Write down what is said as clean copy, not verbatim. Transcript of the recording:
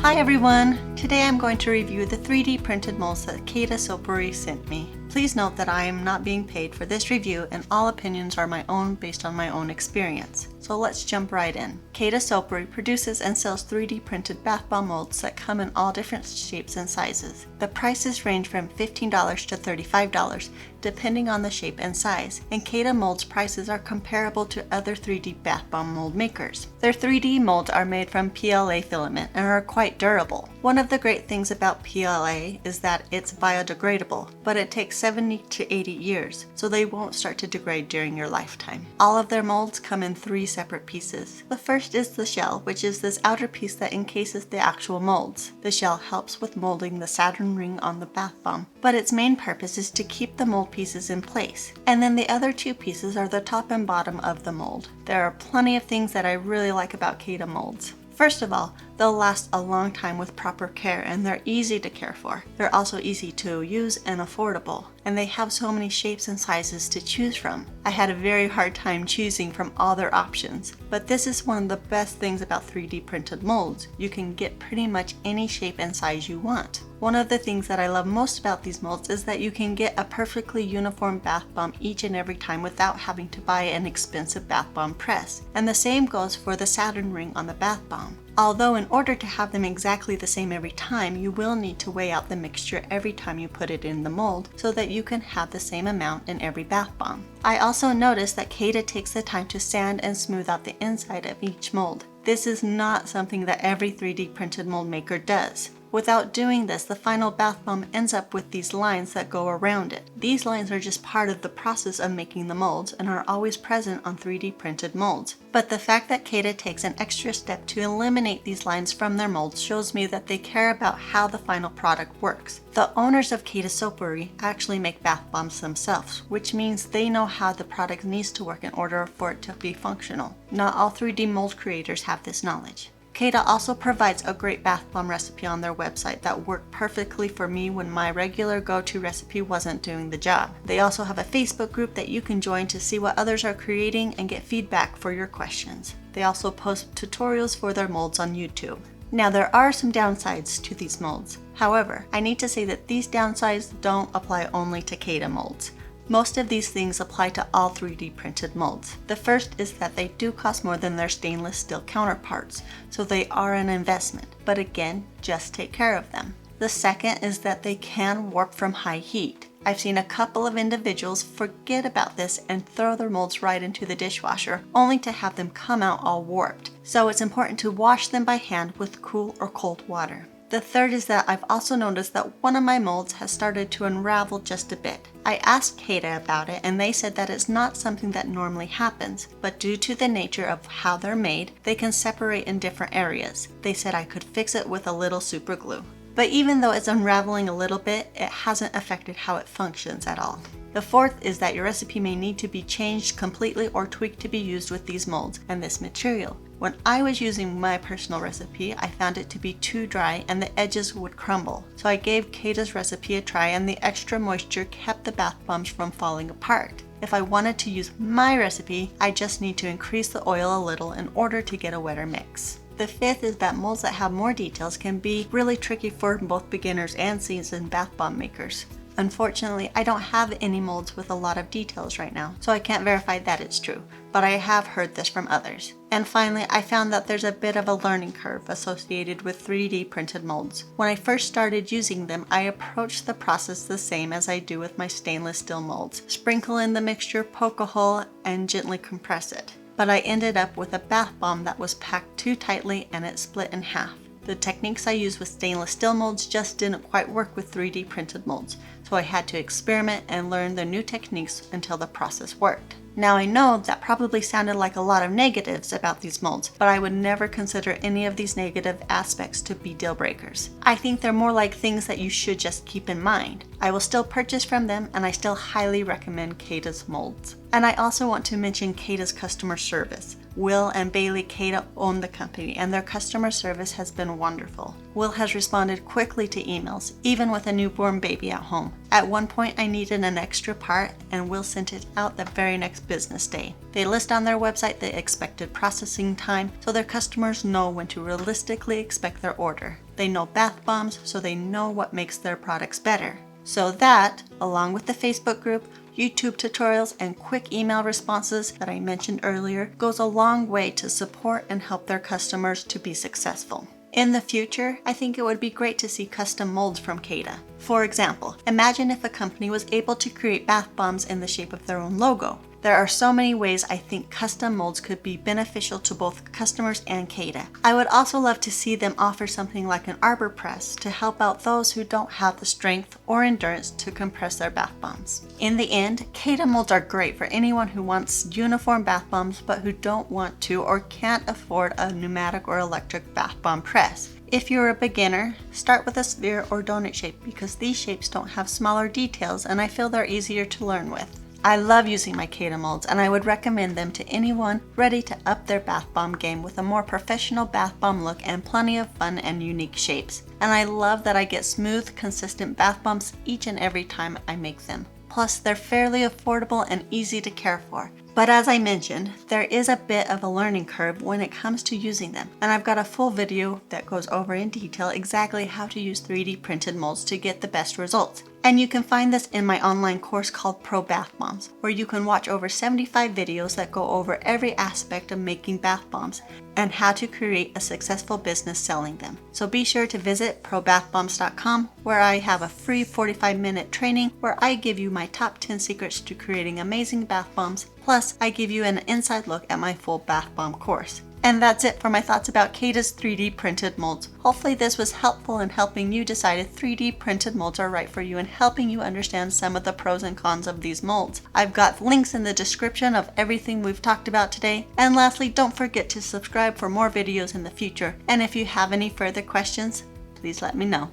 Hi everyone! Today I'm going to review the 3D printed molds that Cada Soapery sent me. Please note that I am not being paid for this review and all opinions are my own based on my own experience. So let's jump right in. Cada Soapery produces and sells 3D printed bath bomb molds that come in all different shapes and sizes. The prices range from $15 to $35 depending on the shape and size, and Cada molds prices are comparable to other 3D bath bomb mold makers. Their 3D molds are made from PLA filament and are quite durable. One of the great things about PLA is that it's biodegradable, but it takes 70 to 80 years, so they won't start to degrade during your lifetime. All of their molds come in 3 separate pieces. The first is the shell, which is this outer piece that encases the actual molds. The shell helps with molding the Saturn ring on the bath bomb, but its main purpose is to keep the mold pieces in place. And then the other 2 pieces are the top and bottom of the mold. There are plenty of things that I really like about Cada molds. First of all, they'll last a long time with proper care and they're easy to care for. They're also easy to use and affordable, and they have so many shapes and sizes to choose from. I had a very hard time choosing from all their options, but this is one of the best things about 3D printed molds. You can get pretty much any shape and size you want. One of the things that I love most about these molds is that you can get a perfectly uniform bath bomb each and every time without having to buy an expensive bath bomb press. And the same goes for the Saturn ring on the bath bomb. Although in order to have them exactly the same every time, you will need to weigh out the mixture every time you put it in the mold so that you can have the same amount in every bath bomb. I also noticed that Cada takes the time to sand and smooth out the inside of each mold. This is not something that every 3D printed mold maker does. Without doing this, the final bath bomb ends up with these lines that go around it. These lines are just part of the process of making the molds and are always present on 3D printed molds. But the fact that Cada takes an extra step to eliminate these lines from their molds shows me that they care about how the final product works. The owners of Cada Soapery actually make bath bombs themselves, which means they know how the product needs to work in order for it to be functional. Not all 3D mold creators have this knowledge. Cada also provides a great bath bomb recipe on their website that worked perfectly for me when my regular go-to recipe wasn't doing the job. They also have a Facebook group that you can join to see what others are creating and get feedback for your questions. They also post tutorials for their molds on YouTube. Now there are some downsides to these molds. However, I need to say that these downsides don't apply only to Cada molds. Most of these things apply to all 3D printed molds. The first is that they do cost more than their stainless steel counterparts, so they are an investment, but again, just take care of them. The second is that they can warp from high heat. I've seen a couple of individuals forget about this and throw their molds right into the dishwasher, only to have them come out all warped. So it's important to wash them by hand with cool or cold water. The third is that I've also noticed that one of my molds has started to unravel just a bit. I asked Cada about it and they said that it's not something that normally happens, but due to the nature of how they're made, they can separate in different areas. They said I could fix it with a little super glue. But even though it's unraveling a little bit, it hasn't affected how it functions at all. The fourth is that your recipe may need to be changed completely or tweaked to be used with these molds and this material. When I was using my personal recipe, I found it to be too dry and the edges would crumble. So I gave Cada's recipe a try and the extra moisture kept the bath bombs from falling apart. If I wanted to use my recipe, I just need to increase the oil a little in order to get a wetter mix. The fifth is that molds that have more details can be really tricky for both beginners and seasoned bath bomb makers. Unfortunately, I don't have any molds with a lot of details right now, so I can't verify that it's true, but I have heard this from others. And finally, I found that there's a bit of a learning curve associated with 3D printed molds. When I first started using them, I approached the process the same as I do with my stainless steel molds. Sprinkle in the mixture, poke a hole, and gently compress it. But I ended up with a bath bomb that was packed too tightly and it split in half. The techniques I used with stainless steel molds just didn't quite work with 3D printed molds, so I had to experiment and learn the new techniques until the process worked. Now I know that probably sounded like a lot of negatives about these molds, but I would never consider any of these negative aspects to be deal breakers. I think they're more like things that you should just keep in mind. I will still purchase from them and I still highly recommend Cada's molds. And I also want to mention Cada's customer service. Will and Bailey Cada own the company, and their customer service has been wonderful. Will has responded quickly to emails, even with a newborn baby at home. At one point, I needed an extra part, and Will sent it out the very next business day. They list on their website the expected processing time, so their customers know when to realistically expect their order. They know bath bombs, so they know what makes their products better. So that, along with the Facebook group, YouTube tutorials, and quick email responses that I mentioned earlier, goes a long way to support and help their customers to be successful. In the future, I think it would be great to see custom molds from Cada. For example, imagine if a company was able to create bath bombs in the shape of their own logo. There are so many ways I think custom molds could be beneficial to both customers and Cada. I would also love to see them offer something like an arbor press to help out those who don't have the strength or endurance to compress their bath bombs. In the end, Cada molds are great for anyone who wants uniform bath bombs but who don't want to or can't afford a pneumatic or electric bath bomb press. If you're a beginner, start with a sphere or donut shape because these shapes don't have smaller details and I feel they're easier to learn with. I love using my Cada molds and I would recommend them to anyone ready to up their bath bomb game with a more professional bath bomb look and plenty of fun and unique shapes. And I love that I get smooth, consistent bath bombs each and every time I make them. Plus, they're fairly affordable and easy to care for. But as I mentioned, there is a bit of a learning curve when it comes to using them, and I've got a full video that goes over in detail exactly how to use 3D printed molds to get the best results. And you can find this in my online course called Pro Bath Bombs, where you can watch over 75 videos that go over every aspect of making bath bombs and how to create a successful business selling them. So be sure to visit probathbombs.com, where I have a free 45-minute training where I give you my top 10 secrets to creating amazing bath bombs. Plus, I give you an inside look at my full bath bomb course. And that's it for my thoughts about Cada's 3D printed molds. Hopefully this was helpful in helping you decide if 3D printed molds are right for you and helping you understand some of the pros and cons of these molds. I've got links in the description of everything we've talked about today. And lastly, don't forget to subscribe for more videos in the future. And if you have any further questions, please let me know.